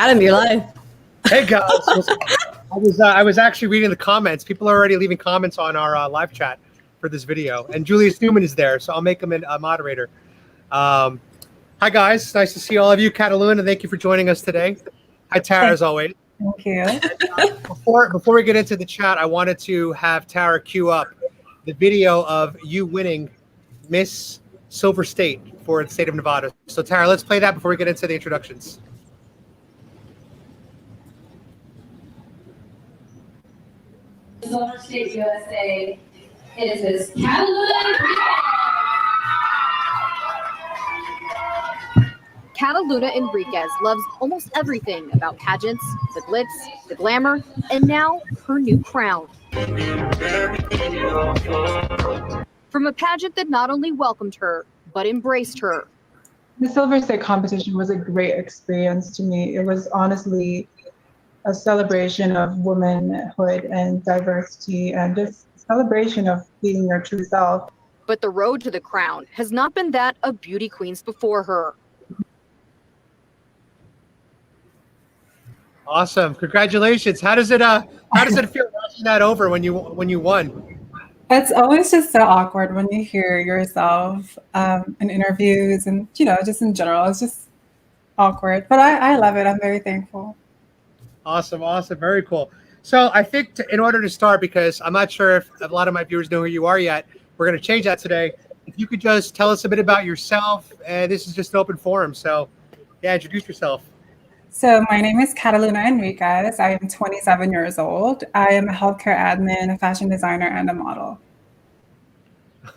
Adam, you're live. Hey guys, I was actually reading the comments. People are already leaving comments on our live chat for this video, and Julius Newman is there, so I'll make him a moderator. Hi guys, nice to see all of you. Kataluna, thank you for joining us today. Hi Tara, as always. Thank you. And, before we get into the chat, I wanted to have Tara queue up the video of you winning Miss Silver State for the state of Nevada. So Tara, let's play that before we get into the introductions. Silver State USA, it is Miss Kataluna Enriquez. Kataluna Enriquez loves almost everything about pageants, the glitz, the glamour, and now her new crown. From a pageant that not only welcomed her, but embraced her. The Silver State competition was a great experience to me. It was honestly a celebration of womanhood and diversity and just a celebration of being your true self. But the road to the crown has not been that of beauty queens before her. Awesome! Congratulations. How does it feel watching that over when you won? It's always just so awkward when you hear yourself in interviews and just in general. It's just awkward, but I love it. I'm very thankful. Awesome, very cool. So I think in order to start, because I'm not sure if a lot of my viewers know who you are yet, we're going to change that today. If you could just tell us a bit about yourself, and this is just an open forum. So yeah, introduce yourself. So my name is Kataluna Enriquez. I am 27 years old. I am a healthcare admin, a fashion designer, and a model.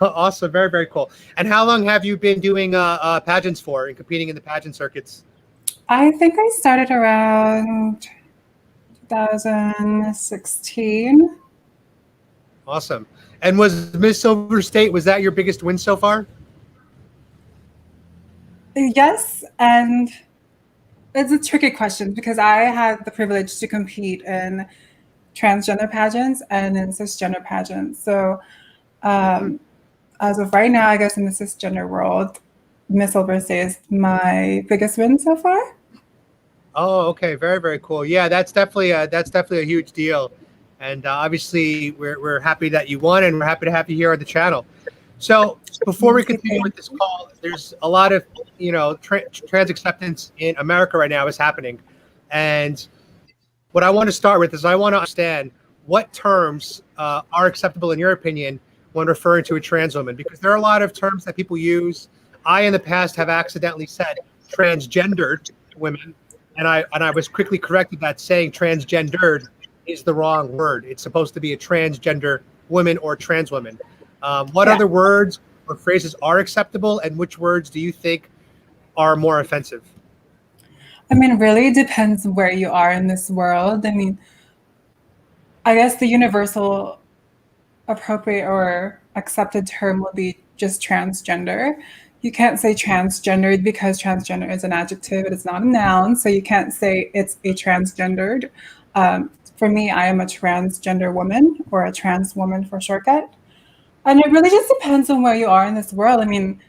Awesome, very cool. And how long have you been doing pageants for and competing in the pageant circuits? I think I started around 2016. Awesome. And was Miss Silver State, was that your biggest win so far? Yes, and it's a tricky question because I had the privilege to compete in transgender pageants and in cisgender pageants. So as of right now, I guess in the cisgender world, Miss Silver State is my biggest win so far. Oh, okay, very cool. Yeah, that's definitely a huge deal, and obviously we're happy that you won, and we're happy to have you here on the channel. So before we continue with this call, there's a lot of trans acceptance in America right now is happening, and what I want to start with is I want to understand what terms are acceptable in your opinion when referring to a trans woman, because there are a lot of terms that people use. I in the past have accidentally said transgendered women. And I was quickly corrected that saying transgendered is the wrong word. It's supposed to be a transgender woman or trans woman. What other words or phrases are acceptable, and which words do you think are more offensive? I mean, really it depends where you are in this world. I mean, I guess the universal appropriate or accepted term would be just transgender. You can't say transgendered because transgender is an adjective. It is not a noun. So you can't say it's a transgendered. For me, I am a transgender woman, or a trans woman for shortcut. And it really just depends on where you are in this world. I mean,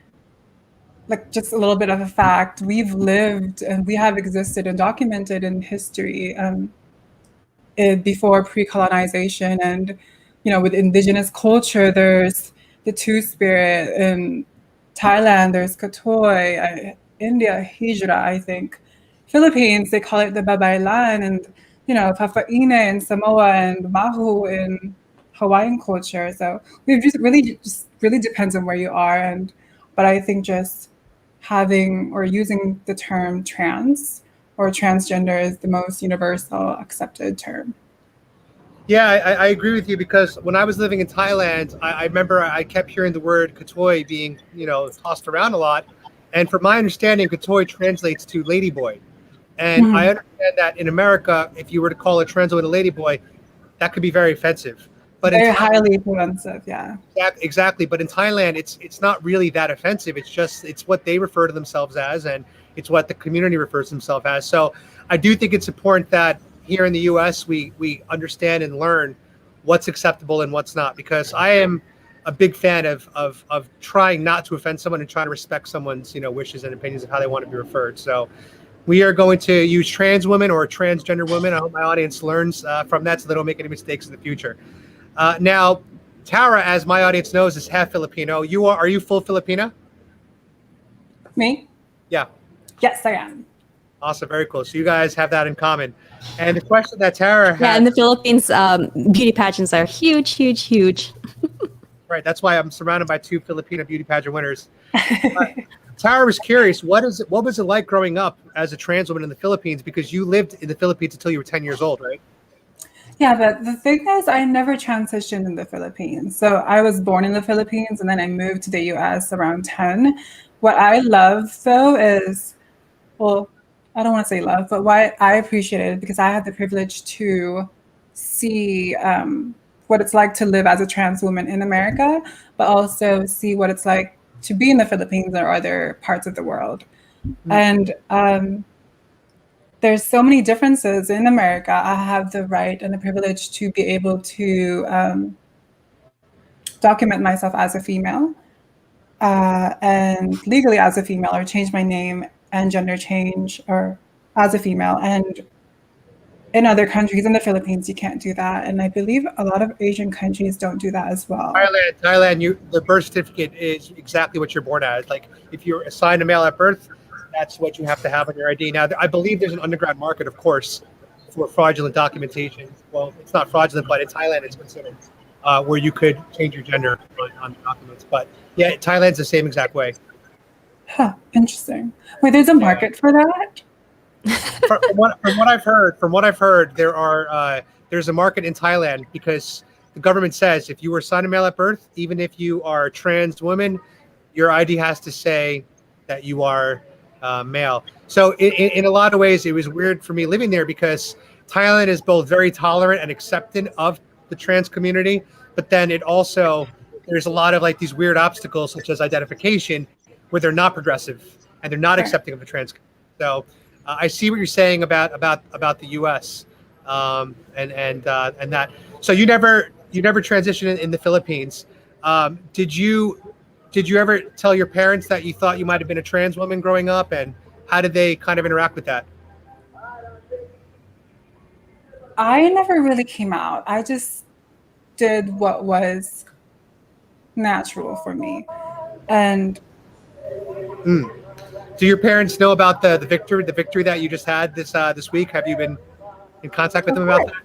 like just a little bit of a fact, we've lived and we have existed and documented in history before pre-colonization. And, with indigenous culture, there's the Two-Spirit, and Thailand, there's Katoy, India, Hijra, I think. Philippines, they call it the Babaylan, and Papaine in Samoa and Mahu in Hawaiian culture. So we've just really depends on where you are, but I think just having or using the term trans or transgender is the most universal accepted term. Yeah, I agree with you, because when I was living in Thailand, I remember I kept hearing the word Katoy being, tossed around a lot. And from my understanding, Katoy translates to ladyboy. And I understand that in America, if you were to call a trans woman a ladyboy, that could be very offensive. But very highly offensive, yeah. Exactly. But in Thailand, it's not really that offensive. It's what they refer to themselves as, and it's what the community refers to themselves as. So I do think it's important that here in the U.S., we understand and learn what's acceptable and what's not, because I am a big fan of trying not to offend someone and trying to respect someone's wishes and opinions of how they want to be referred. So We are going to use trans women or transgender women. I hope my audience learns from that so they don't make any mistakes in the future. Now, Tara, as my audience knows, is half Filipino. Are you full Filipina? Me? Yeah. Yes, I am. Awesome. Very cool. So you guys have that in common. And the question that Tara had. Yeah, in the Philippines, beauty pageants are huge, huge, huge. Right. That's why I'm surrounded by 2 Filipino beauty pageant winners. Tara was curious, what was it like growing up as a trans woman in the Philippines? Because you lived in the Philippines until you were 10 years old, right? Yeah, but the thing is, I never transitioned in the Philippines. So I was born in the Philippines and then I moved to the US around 10. What I love, though, is, well, I don't want to say love, but why I appreciate it because I had the privilege to see what it's like to live as a trans woman in America, but also see what it's like to be in the Philippines or other parts of the world. And there's so many differences in America. I have the right and the privilege to be able to document myself as a female and legally as a female, or change my name and gender change or as a female. And in other countries, in the Philippines, you can't do that. And I believe a lot of Asian countries don't do that as well. Thailand, the birth certificate is exactly what you're born as. Like if you're assigned a male at birth, that's what you have to have on your ID. Now, I believe there's an underground market, of course, for fraudulent documentation. Well, it's not fraudulent, but in Thailand, it's considered where you could change your gender on documents. But yeah, Thailand's the same exact way. Huh, interesting. Wait, there's a market for that? From what I've heard, there's a market in Thailand because the government says if you were assigned a male at birth, even if you are a trans woman, your ID has to say that you are male. So in a lot of ways, it was weird for me living there because Thailand is both very tolerant and accepting of the trans community, but then there's a lot of like these weird obstacles such as identification where they're not progressive and they're not accepting of the trans community. So I see what you're saying about the U.S. And that. So you never transitioned in the Philippines. Did you ever tell your parents that you thought you might have been a trans woman growing up, and how did they kind of interact with that? I never really came out. I just did what was natural for me. And do your parents know about the victory that you just had this week? Have you been in contact with them about that?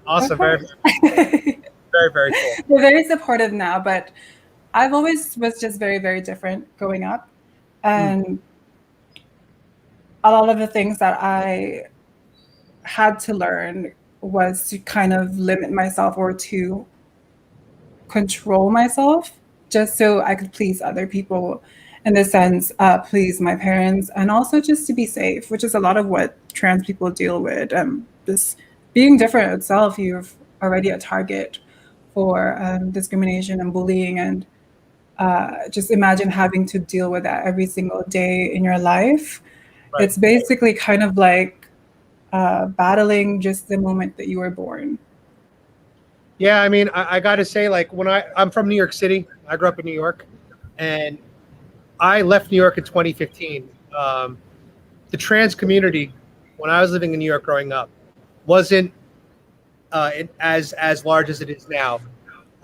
Awesome. Very, very, very cool. They're very supportive now, but I've always was just very, very different growing up. And a lot of the things that I had to learn was to kind of limit myself or to control myself just so I could please other people, in the sense, please my parents, and also just to be safe, which is a lot of what trans people deal with. This being different itself, you're already a target for discrimination and bullying, and just imagine having to deal with that every single day in your life. Right. It's basically kind of like battling just the moment that you were born. Yeah, I mean, I got to say, like, when I'm from New York City, I grew up in New York, and I left New York in 2015. The trans community, when I was living in New York growing up, wasn't as large as it is now.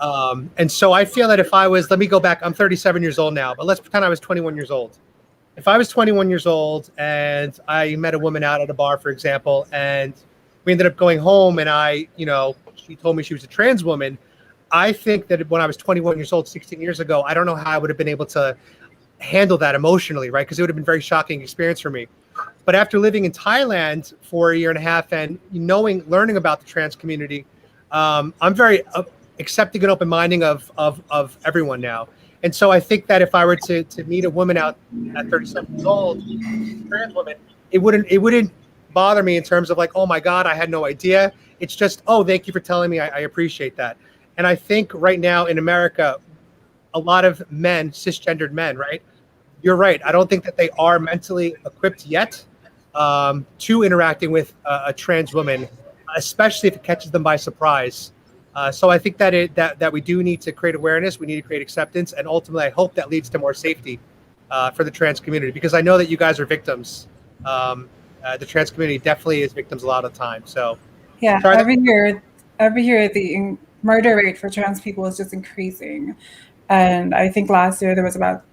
And so I feel that if I was, let me go back, I'm 37 years old now, but let's pretend I was 21 years old. If I was 21 years old and I met a woman out at a bar, for example, and we ended up going home and she told me she was a trans woman, I think that when I was 21 years old, 16 years ago, I don't know how I would have been able to handle that emotionally, right? Because it would have been a very shocking experience for me. But after living in Thailand for a year and a half and learning about the trans community, I'm very accepting and open-minded of everyone now. And so I think that if I were to meet a woman out at 37 years old, trans woman, it wouldn't bother me in terms of like, oh my God, I had no idea. It's just, oh, thank you for telling me. I appreciate that. And I think right now in America, a lot of men, cisgendered men, right? You're right. I don't think that they are mentally equipped yet to interacting with a trans woman, especially if it catches them by surprise. So I think that we do need to create awareness. We need to create acceptance. And ultimately, I hope that leads to more safety for the trans community, because I know that you guys are victims. the trans community definitely is victims a lot of the time. So Yeah, sorry, every year the murder rate for trans people is just increasing. And I think last year there was about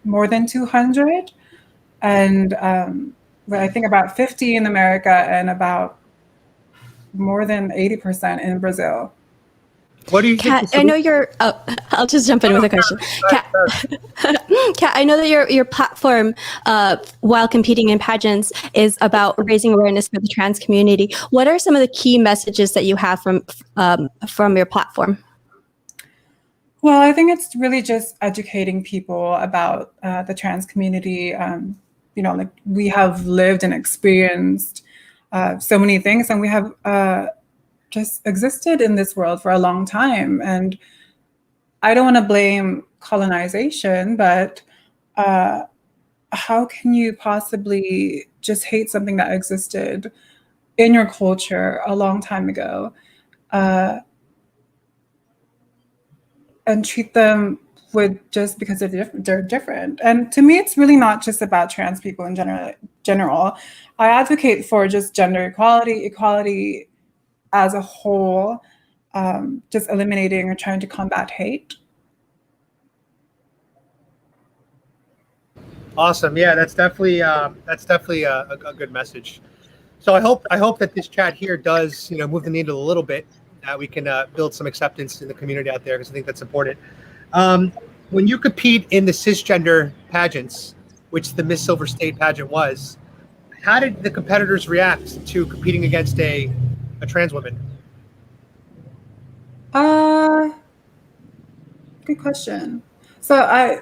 more than 200. And I think about 50 in America and about more than 80% in Brazil. what do you think? Kat, I know you're. Oh, I'll just jump in with a question. Kat, Kat, I know that your platform, while competing in pageants, is about raising awareness for the trans community. What are some of the key messages that you have from your platform? Well, I think it's really just educating people about the trans community. Like we have lived and experienced so many things, and we have just existed in this world for a long time. And I don't want to blame colonization, but how can you possibly just hate something that existed in your culture a long time ago and treat them with just because they're different? And to me, it's really not just about trans people in general. I advocate for just gender equality as a whole, just eliminating or trying to combat hate. Awesome. Yeah, that's definitely a good message. So I hope that this chat here does move the needle a little bit, that we can build some acceptance in the community out there, because I think that's important. When you compete in the cisgender pageants, which the Miss Silver State pageant was, how did the competitors react to competing against a trans woman? Good question. So I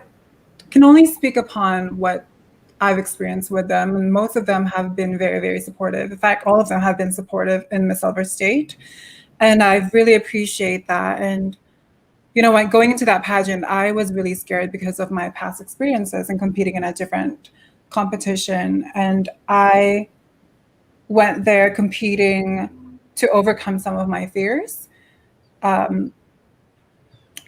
can only speak upon what I've experienced with them, and most of them have been very, very supportive. In fact, all of them have been supportive in Miss Silver State, and I really appreciate that. And when going into that pageant, I was really scared because of my past experiences and competing in a different competition, and I went there competing to overcome some of my fears. And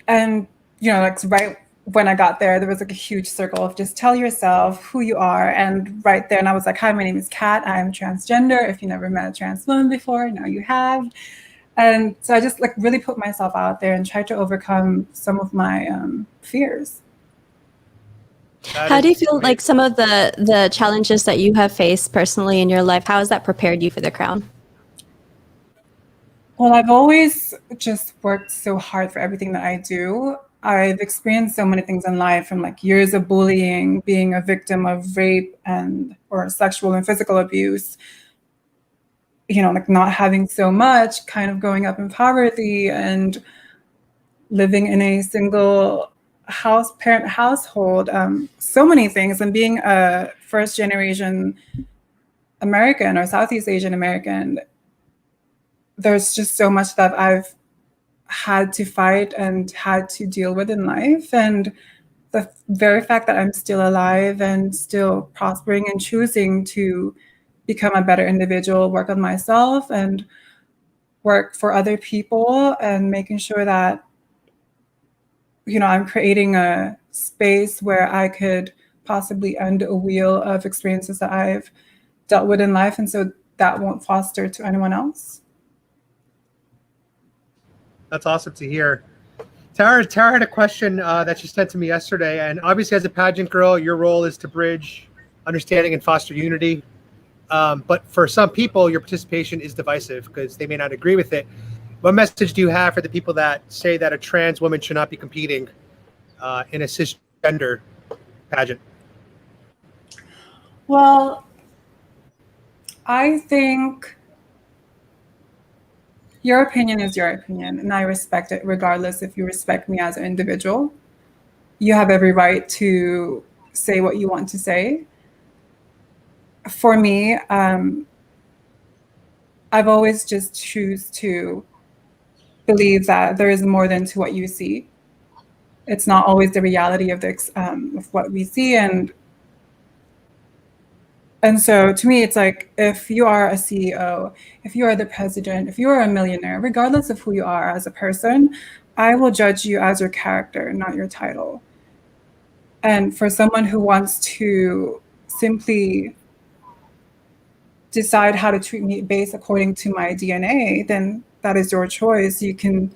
right when I got there was like a huge circle of just tell yourself who you are. And right there, and I was like, hi, my name is Kat. I'm transgender. If you never met a trans woman before, now you have. And so I just really put myself out there and tried to overcome some of my fears. How do you feel like some of the challenges that you have faced personally in your life, how has that prepared you for the crown? Well, I've always just worked so hard for everything that I do. I've experienced so many things in life, from years of bullying, being a victim of rape or sexual and physical abuse, not having so much, kind of growing up in poverty and living in a single parent household, so many things, and being a first generation American or Southeast Asian American. There's just so much that I've had to fight and had to deal with in life. And the very fact that I'm still alive and still prospering and choosing to become a better individual, work on myself and work for other people, and making sure that, I'm creating a space where I could possibly undo a wheel of experiences that I've dealt with in life. And so that won't foster to anyone else. That's awesome to hear. Tara had a question that she sent to me yesterday, and obviously as a pageant girl, your role is to bridge understanding and foster unity. But for some people, your participation is divisive because they may not agree with it. What message do you have for the people that say that a trans woman should not be competing in a cisgender pageant? Well, I think your opinion is your opinion, and I respect it regardless if you respect me as an individual. You have every right to say what you want to say. For me, I've always just choose to believe that there is more than to what you see. It's not always the reality of what we see, and so to me, it's if you are a CEO, if you are the president, if you are a millionaire, regardless of who you are as a person, I will judge you as your character, not your title. And for someone who wants to simply decide how to treat me based according to my DNA, then that is your choice. You can,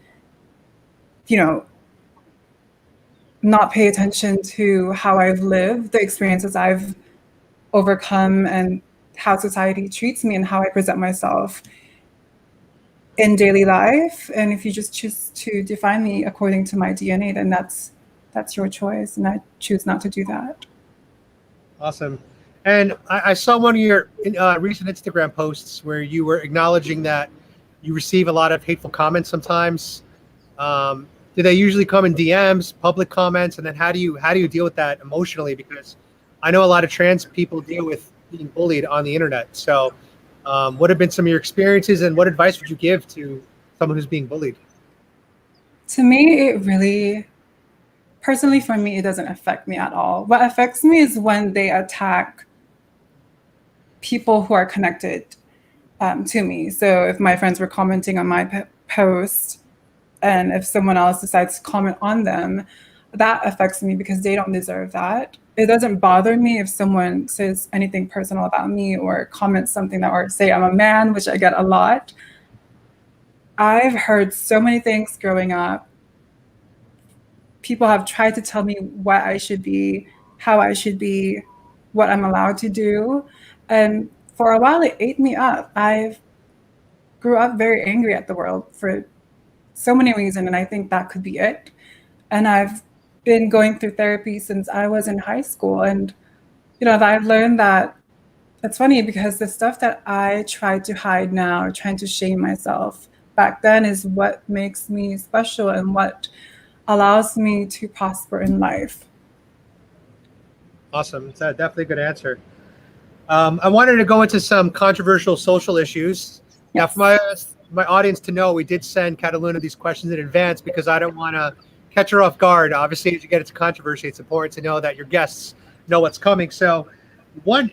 not pay attention to how I've lived, the experiences I've overcome, and how society treats me and how I present myself in daily life. And if you just choose to define me according to my DNA, then that's your choice, and I choose not to do that. Awesome. And I saw one of your recent Instagram posts where you were acknowledging that you receive a lot of hateful comments sometimes. Do they usually come in DMs, public comments, and then how do you deal with that emotionally? Because I know a lot of trans people deal with being bullied on the internet. So what have been some of your experiences, and what advice would you give to someone who's being bullied? To me, it really, personally for me, it doesn't affect me at all. What affects me is when they attack people who are connected to me. So if my friends were commenting on my post, and if someone else decides to comment on them, that affects me because they don't deserve that. It doesn't bother me if someone says anything personal about me or comments something that, or say I'm a man, which I get a lot. I've heard so many things growing up. People have tried to tell me what I should be, how I should be, what I'm allowed to do. And for a while, it ate me up. I grew up very angry at the world for so many reasons, and I think that could be it. And I've been going through therapy since I was in high school. And, I've learned that it's funny because the stuff that I try to hide now, or trying to shame myself back then, is what makes me special and what allows me to prosper in life. Awesome. It's definitely a good answer. I wanted to go into some controversial social issues. Yes. Now, for my audience to know, we did send Kataluna these questions in advance because I don't want to catch her off guard. Obviously, as you get into controversy, it's important to know that your guests know what's coming. So one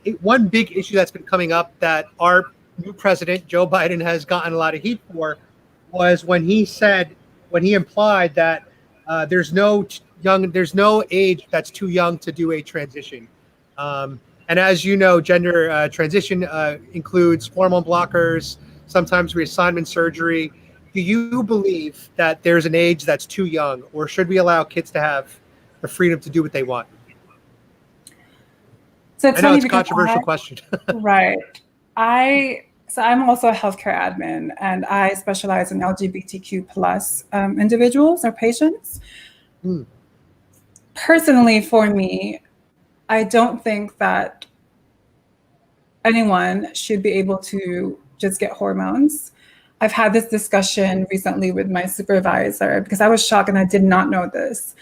big issue that's been coming up that our new president, Joe Biden, has gotten a lot of heat for was when he implied that there's no age that's too young to do a transition. And as you know, gender transition includes hormone blockers, sometimes reassignment surgery. Do you believe that there's an age that's too young, or should we allow kids to have the freedom to do what they want? So it's I know funny it's a because controversial question. Right. I'm also a healthcare admin, and I specialize in LGBTQ plus individuals or patients. Personally, for me, I don't think that anyone should be able to just get hormones. I've had this discussion recently with my supervisor because I was shocked and I did not know this.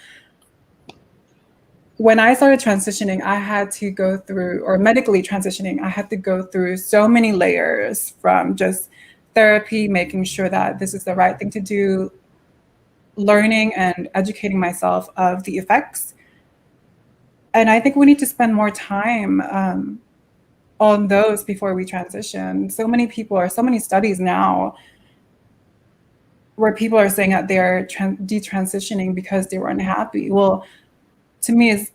When I started transitioning, I had to go through, or medically transitioning, I had to go through so many layers, from just therapy, making sure that this is the right thing to do, learning and educating myself of the effects. And I think we need to spend more time on those before we transition. So many studies now where people are saying that they're detransitioning because they were unhappy. Well, to me,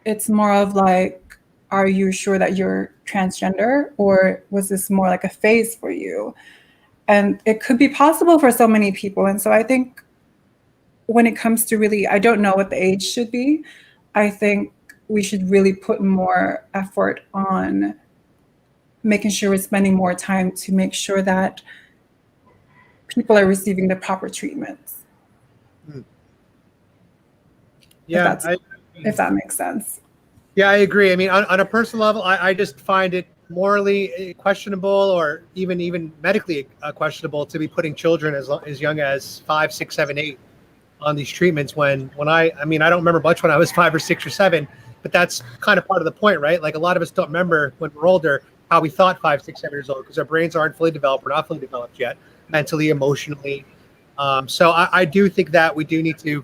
it's more of like, are you sure that you're transgender, or was this more like a phase for you? And it could be possible for so many people. And so I think when it comes to really, I don't know what the age should be. I think we should really put more effort on making sure we're spending more time to make sure that people are receiving the proper treatments. Yeah, if that makes sense. Yeah, I agree. I mean, on a personal level, I just find it morally questionable, or even medically questionable, to be putting children as young as 5, 6, 7, 8 on these treatments. When I don't remember much when I was 5 or 6 or 7, but that's kind of part of the point, right? Like, a lot of us don't remember when we're older how we thought 5, 6, 7 years old, because our brains aren't fully developed. We're not fully developed yet, mentally, emotionally. So I do think that we do need to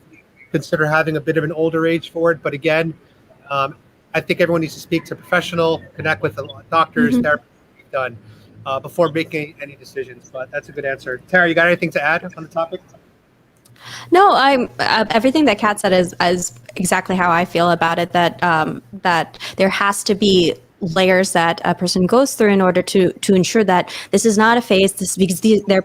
consider having a bit of an older age for it. But again, I think everyone needs to speak to a professional, connect with doctors, therapists done before making any decisions. But that's a good answer. Tara, you got anything to add on the topic? No, everything that Kat said is exactly how I feel about it. That there has to be layers that a person goes through in order to ensure that this is not a phase. This because they're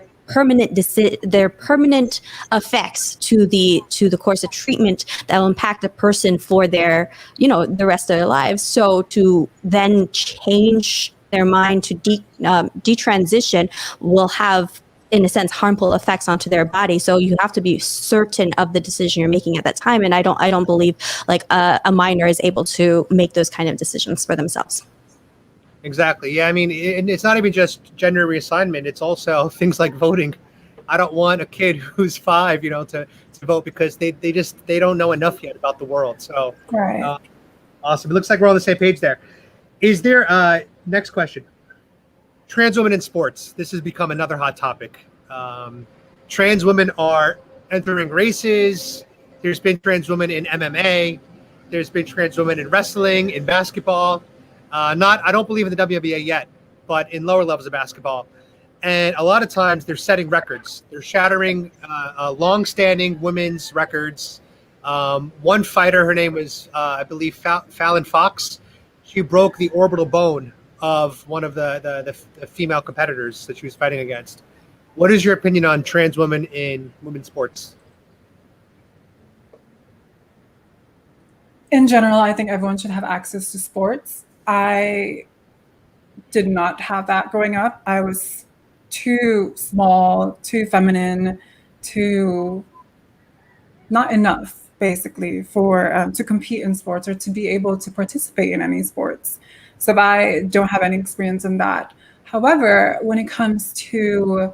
permanent effects to the course of treatment that will impact a person for their the rest of their lives. So to then change their mind to detransition will have, in a sense, harmful effects onto their body. So you have to be certain of the decision you're making at that time. And I don't believe like a minor is able to make those kind of decisions for themselves. Exactly. Yeah. I mean, it's not even just gender reassignment. It's also things like voting. I don't want a kid who's 5, to vote because they don't know enough yet about the world. So Right. Awesome. It looks like we're on the same page there. Is there next question? Trans women in sports. This has become another hot topic. Trans women are entering races. There's been trans women in MMA. There's been trans women in wrestling, in basketball. I don't believe in the WNBA yet, but in lower levels of basketball. And a lot of times they're setting records. They're shattering long-standing women's records. One fighter, her name was, I believe, Fallon Fox. She broke the orbital bone of one of the female competitors that she was fighting against. What is your opinion on trans women in women's sports? In general, I think everyone should have access to sports. I did not have that growing up. I was too small, too feminine, too not enough, basically, for to compete in sports or to be able to participate in any sports. So I don't have any experience in that. However, when it comes to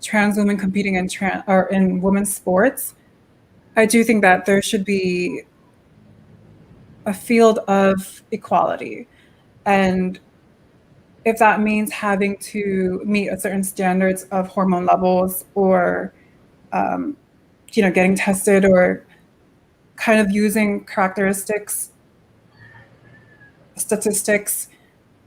trans women competing in women's sports, I do think that there should be a field of equality. And if that means having to meet a certain standards of hormone levels or, getting tested or kind of using statistics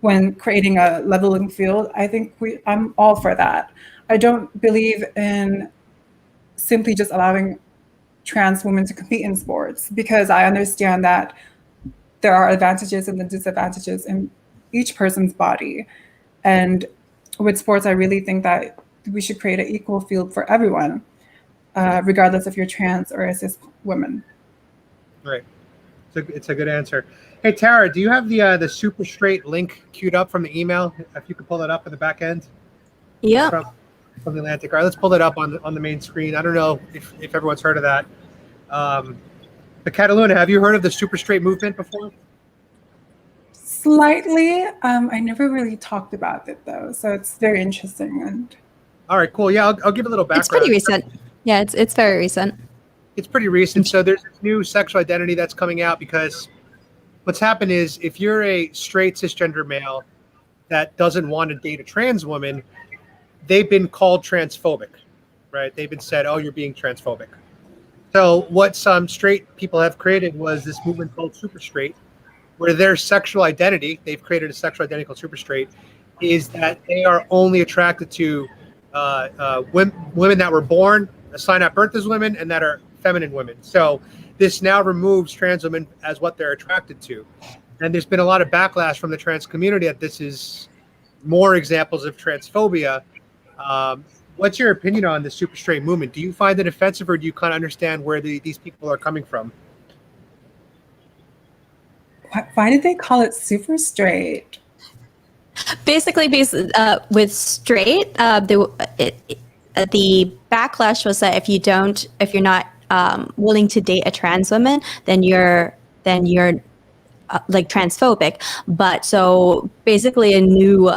when creating a leveling field, I think I'm all for that. I don't believe in simply just allowing trans women to compete in sports because I understand that there are advantages and disadvantages in each person's body. And with sports, I really think that we should create an equal field for everyone, regardless if you're trans or a cis woman. Right. It's a good answer. Hey, Tara, do you have the super straight link queued up from the email? If you could pull that up at the back end. Yeah. From the Atlantic. All right, let's pull it up on the main screen. I don't know if everyone's heard of that. But Kataluna, have you heard of the super straight movement before? Slightly. I never really talked about it though, so it's very interesting. And all right, cool. Yeah, I'll give a little background. It's pretty recent. Yeah, it's very recent. It's pretty recent. So there's this new sexual identity that's coming out because what's happened is if you're a straight cisgender male that doesn't want to date a trans woman, they've been called transphobic, right? They've been said, oh, you're being transphobic. So what some straight people have created was this movement called super straight, where their sexual identity, they've created a sexual identity called super straight, is that they are only attracted to women that were born, assigned at birth as women, and that are feminine women. So this now removes trans women as what they're attracted to. And there's been a lot of backlash from the trans community that this is more examples of transphobia. What's your opinion on the super straight movement? Do you find it offensive, or do you kind of understand where these people are coming from? why did they call it super straight? Basically, with straight, the backlash was that if you're not willing to date a trans woman, then you're like transphobic. But so basically, a new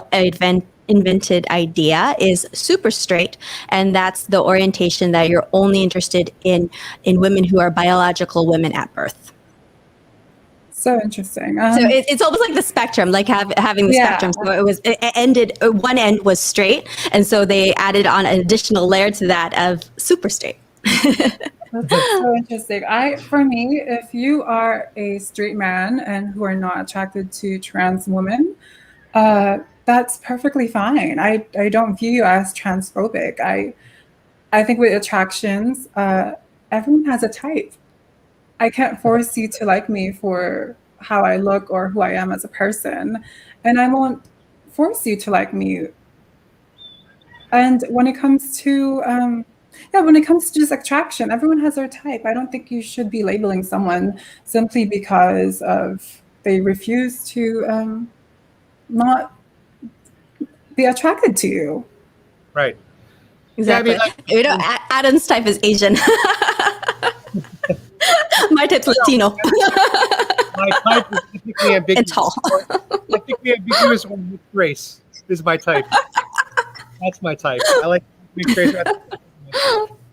invented idea is super straight, and that's the orientation that you're only interested in women who are biological women at birth. So interesting. So it's almost like the spectrum, like having the spectrum. So it ended, one end was straight, and so they added on an additional layer to that of super straight. That's so interesting. For me, if you are a straight man and who are not attracted to trans women, that's perfectly fine. I don't view you as transphobic. I think with attractions, everyone has a type. I can't force you to like me for how I look or who I am as a person, and I won't force you to like me. And when it comes to when it comes to just attraction, everyone has their type. I don't think you should be labeling someone simply because of they refuse to not be attracted to you. Right. Exactly. Yeah, I mean, You know, Adam's type is Asian. My type's Latino. my type is typically ambiguous. And tall. Typically ambiguous or mixed race is my type. That's my type. I like mixed race.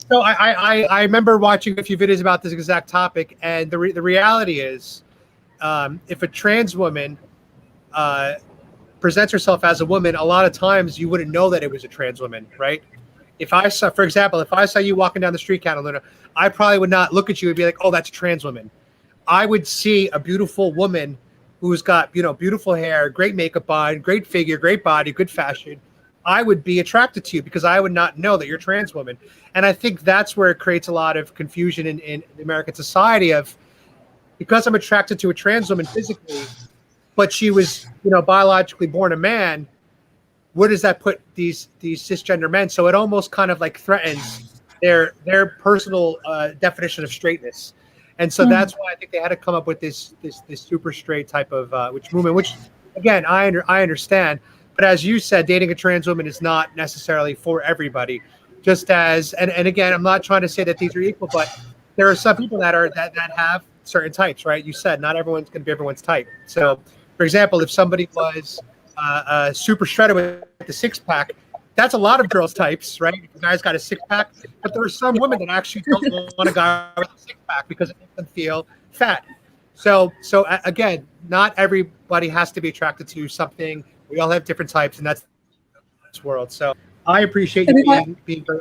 So I remember watching a few videos about this exact topic, and the reality is, if a trans woman presents herself as a woman, a lot of times you wouldn't know that it was a trans woman, right? If I saw, for example, if I saw you walking down the street, Kataluna, I probably would not look at you and be like, "Oh, that's a trans woman." I would see a beautiful woman who's got, beautiful hair, great makeup on, great figure, great body, good fashion. I would be attracted to you because I would not know that you're a trans woman. And I think that's where it creates a lot of confusion in American society of, because I'm attracted to a trans woman physically, but she was, biologically born a man, where does that put these cisgender men? So it almost kind of like threatens their personal definition of straightness. And so that's why I think they had to come up with this super straight type of movement, which again, I understand. But as you said, dating a trans woman is not necessarily for everybody. Just as, and again, I'm not trying to say that these are equal, but there are some people that have certain types, right? You said not everyone's going to be everyone's type. So, for example, if somebody was super shredded with the six-pack, that's a lot of girls' types, right? If a guy's got a six-pack, but there are some women that actually don't want a guy with a six-pack because it makes them feel fat. So again, not everybody has to be attracted to something. We all have different types, and that's this world. So I appreciate you being very.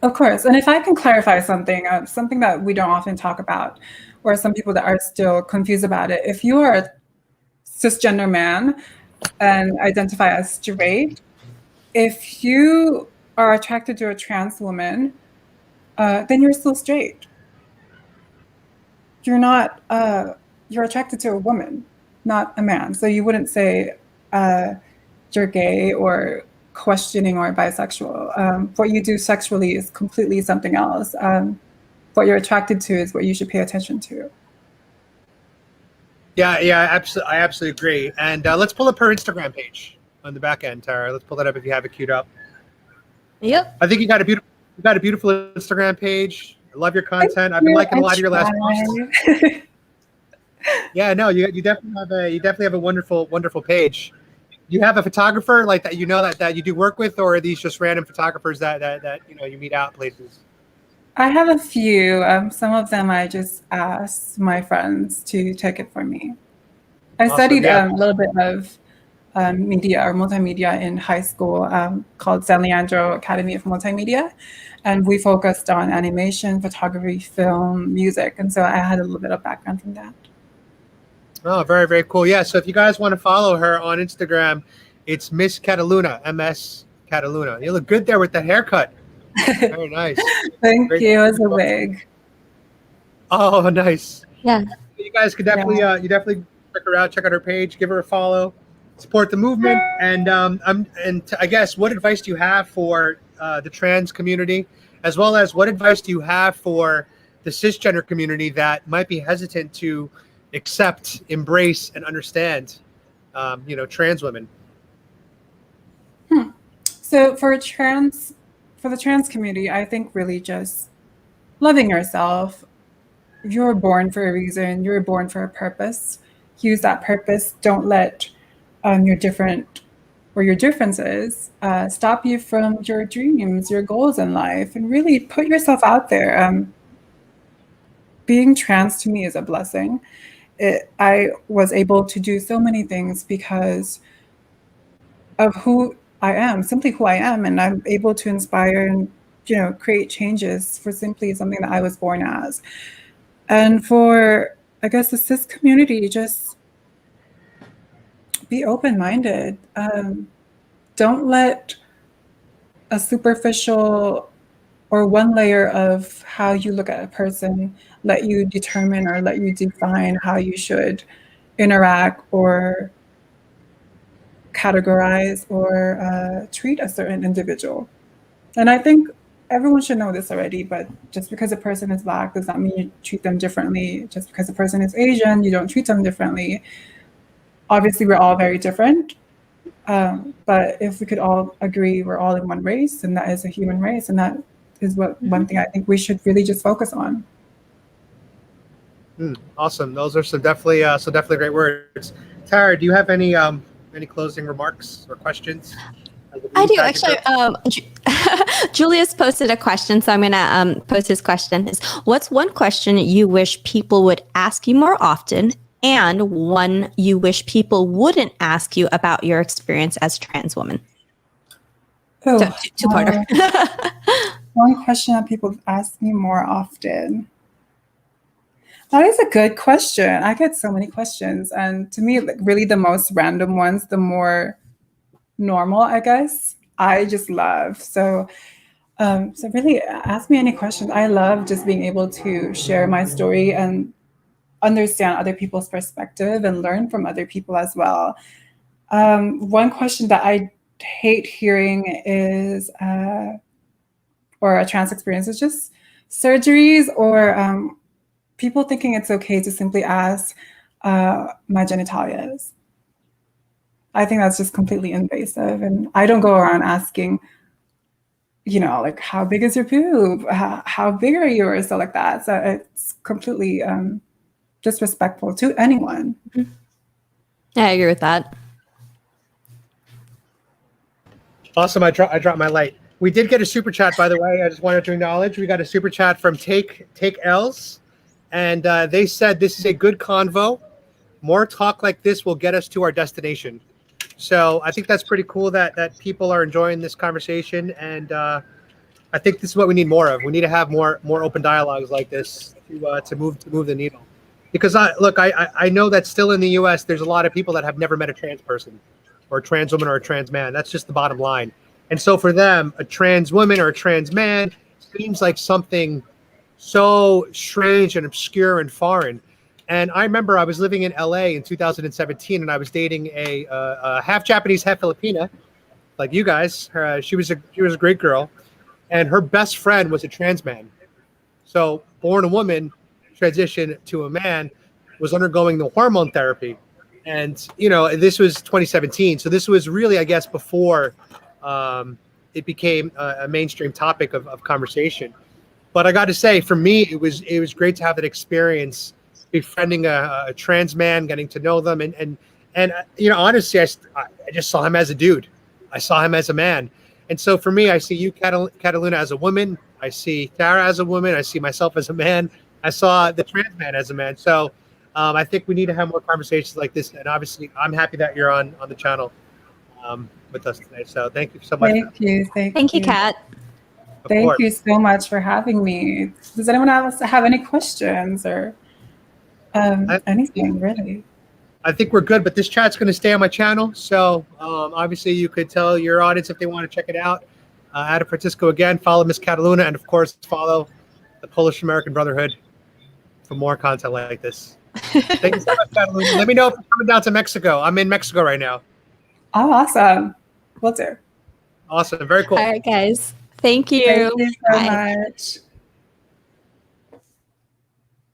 Of course. And if I can clarify something, something that we don't often talk about, or some people that are still confused about it. If you are a cisgender man and identify as straight, if you are attracted to a trans woman, then you're still straight. You're not, you're attracted to a woman, not a man. So you wouldn't say you're gay or questioning or bisexual. What you do sexually is completely something else. What you're attracted to is what you should pay attention to. Yeah, I absolutely agree. And let's pull up her Instagram page on the back end, Tara. Let's pull that up if you have it queued up. Yep. I think you got a beautiful Instagram page. I love your content. I've been liking a lot of your last posts. Yeah, no, you definitely have a wonderful page. You have a photographer like that, that you do work with, or are these just random photographers that you meet out places? I have a few. Some of them I just asked my friends to take it for me. I studied a little bit of media or multimedia in high school called San Leandro Academy of Multimedia. And we focused on animation, photography, film, music. And so I had a little bit of background from that. Oh, very, very cool. Yeah, so if you guys want to follow her on Instagram, it's Miss Kataluna, MS Kataluna. You look good there with that haircut. Very nice. Thank you. It was a wig. Oh, nice. Yeah. You guys could definitely, you definitely check her out, check out her page, give her a follow, support the movement. And I guess, what advice do you have for the trans community, as well as what advice do you have for the cisgender community that might be hesitant to accept, embrace, and understand, trans women? So for the trans community, I think really just loving yourself. You're born for a reason. You're born for a purpose. Use that purpose. Don't let your differences stop you from your dreams, your goals in life, and really put yourself out there. Being trans to me is a blessing. I was able to do so many things because of who I am, simply who I am, and I'm able to inspire and create changes for simply something that I was born as. And for, I guess, the cis community, just be open-minded. Don't let a superficial or one layer of how you look at a person let you determine or let you define how you should interact or categorize or treat a certain individual. And I think everyone should know this already, but just because a person is Black does not mean you treat them differently. Just because a person is Asian, you don't treat them differently. Obviously, we're all very different. But if we could all agree we're all in one race, and that is a human race, and that is one thing I think we should really just focus on. Awesome. Those are some definitely great words. Tara, do you have any closing remarks or questions? I do actually. Julius posted a question, so I'm going to post his question. What's one question you wish people would ask you more often, and one you wish people wouldn't ask you about your experience as a trans woman? Oh, So, two-parter. One question that people ask me more often. That is a good question. I get so many questions, and to me, like, really the most random ones, the more normal, I guess, I just love. So really ask me any questions. I love just being able to share my story and understand other people's perspective and learn from other people as well. One question that I hate hearing is, or a trans experience, is just surgeries or people thinking it's okay to simply ask my genitalias. I think that's just completely invasive. And I don't go around asking, like, how big is your boob? How big are you? Or so like that. So it's completely disrespectful to anyone. I agree with that. Awesome. I dropped my light. We did get a super chat, by the way. I just wanted to acknowledge we got a super chat from Take L's, and they said this is a good convo. More talk like this will get us to our destination. So I think that's pretty cool that people are enjoying this conversation, and I think this is what we need more of. We need to have more open dialogues like this to move the needle. Because I know that still in the U.S. there's a lot of people that have never met a trans person, or a trans woman, or a trans man. That's just the bottom line. And so for them, a trans woman or a trans man seems like something so strange and obscure and foreign. And I remember I was living in LA in 2017, and I was dating a half Japanese, half Filipina, like you guys. She was a great girl, and her best friend was a trans man. So born a woman, transitioned to a man, was undergoing the hormone therapy, and this was 2017. So this was really, I guess, before it became a mainstream topic of conversation. But I got to say, for me, it was great to have that experience, befriending a trans man, getting to know them, and honestly, I just saw him as a dude. I saw him as a man, and so for me, I see you, Kataluna, as a woman. I see Tara as a woman. I see myself as a man. I saw the trans man as a man. So I think we need to have more conversations like this. And obviously, I'm happy that you're on the channel with us today. So thank you so much. Thank you, Kat. Thank you so much for having me. Does anyone else have any questions or anything, really? I think we're good, but this chat's going to stay on my channel. So obviously, you could tell your audience if they want to check it out. Adam Francisco again, follow Miss Kataluna, and of course, follow the Polish American Brotherhood for more content like this. Thank you so much, Kataluna. Let me know if you're coming down to Mexico. I'm in Mexico right now. Oh, awesome. Will do. Awesome. Very cool. All right, guys. Thank you. Thank you so much.